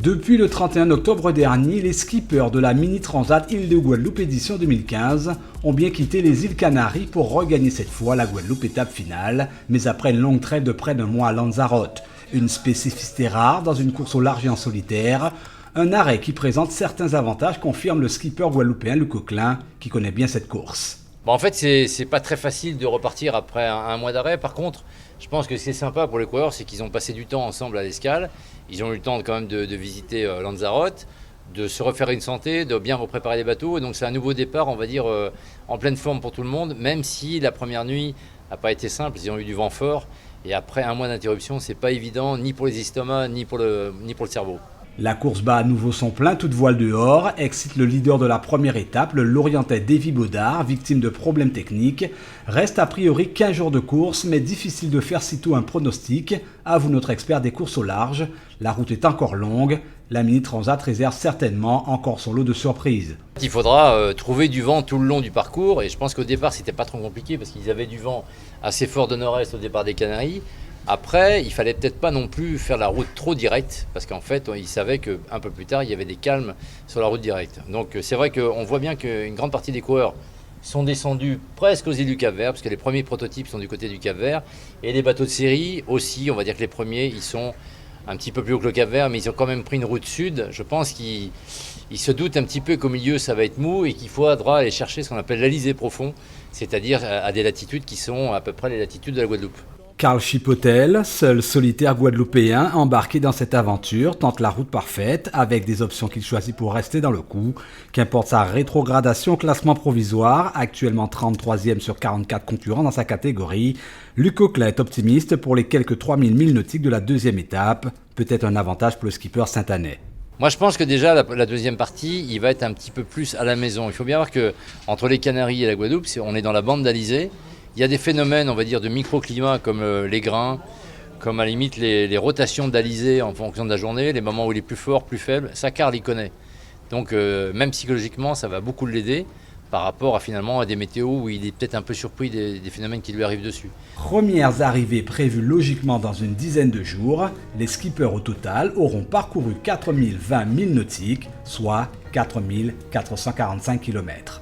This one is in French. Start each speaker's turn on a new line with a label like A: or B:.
A: Depuis le 31 octobre dernier, les skippers de la Mini Transat Île de Guadeloupe édition 2015 ont bien quitté les îles Canaries pour regagner cette fois la Guadeloupe étape finale, mais après une longue trêve de près d'un mois à Lanzarote. Une spécificité rare dans une course au large et en solitaire, un arrêt qui présente certains avantages, confirme le skipper guadeloupéen Luc Coquelin, qui connaît bien cette course.
B: En fait, c'est pas très facile de repartir après un mois d'arrêt. Par contre, je pense que ce qui est sympa pour les coureurs, c'est qu'ils ont passé du temps ensemble à l'escale. Ils ont eu le temps quand même de visiter Lanzarote, de se refaire une santé, de bien préparer les bateaux. Et donc c'est un nouveau départ, on va dire, en pleine forme pour tout le monde, même si la première nuit n'a pas été simple. Ils ont eu du vent fort. Et après un mois d'interruption, c'est pas évident, ni pour les estomacs, ni pour le cerveau.
A: La course bat à nouveau son plein, toute voile dehors, excite le leader de la première étape, le Lorientais Davy Baudard, victime de problèmes techniques. Reste a priori 15 jours de course, mais difficile de faire sitôt un pronostic, avoue notre expert des courses au large. La route est encore longue, la Mini Transat réserve certainement encore son lot de surprises.
B: Il faudra trouver du vent tout le long du parcours, et je pense qu'au départ c'était pas trop compliqué parce qu'ils avaient du vent assez fort de nord-est au départ des Canaries. Après, il fallait peut-être pas non plus faire la route trop directe, parce qu'en fait, ils savaient qu'un peu plus tard, il y avait des calmes sur la route directe. Donc c'est vrai qu'on voit bien qu'une grande partie des coureurs sont descendus presque aux îles du Cap-Vert, parce que les premiers prototypes sont du côté du Cap-Vert, et les bateaux de série aussi, on va dire que les premiers, ils sont un petit peu plus haut que le Cap-Vert, mais ils ont quand même pris une route sud. Je pense qu'ils se doutent un petit peu qu'au milieu, ça va être mou, et qu'il faudra aller chercher ce qu'on appelle l'Alizé profond, c'est-à-dire à des latitudes qui sont à peu près les latitudes de la Guadeloupe.
A: Carl Chipotel, seul solitaire guadeloupéen embarqué dans cette aventure, tente la route parfaite avec des options qu'il choisit pour rester dans le coup. Qu'importe sa rétrogradation au classement provisoire, actuellement 33e sur 44 concurrents dans sa catégorie, Luc Coquelin est optimiste pour les quelques 3000 milles nautiques de la deuxième étape, peut-être un avantage pour le skipper saint-anais.
B: Moi, je pense que déjà, la deuxième partie, il va être un petit peu plus à la maison. Il faut bien voir qu'entre les Canaries et la Guadeloupe, on est dans la bande d'Alizé. Il y a des phénomènes, on va dire, de microclimat comme les grains, comme à la limite les rotations d'Alizé en fonction de la journée, les moments où il est plus fort, plus faible. Ça, Carl, il connaît. Donc, même psychologiquement, ça va beaucoup l'aider par rapport à finalement à des météos où il est peut-être un peu surpris des phénomènes qui lui arrivent dessus.
A: Premières arrivées prévues logiquement dans une dizaine de jours. Les skippers au total auront parcouru 4020 milles nautiques, soit 4445 km.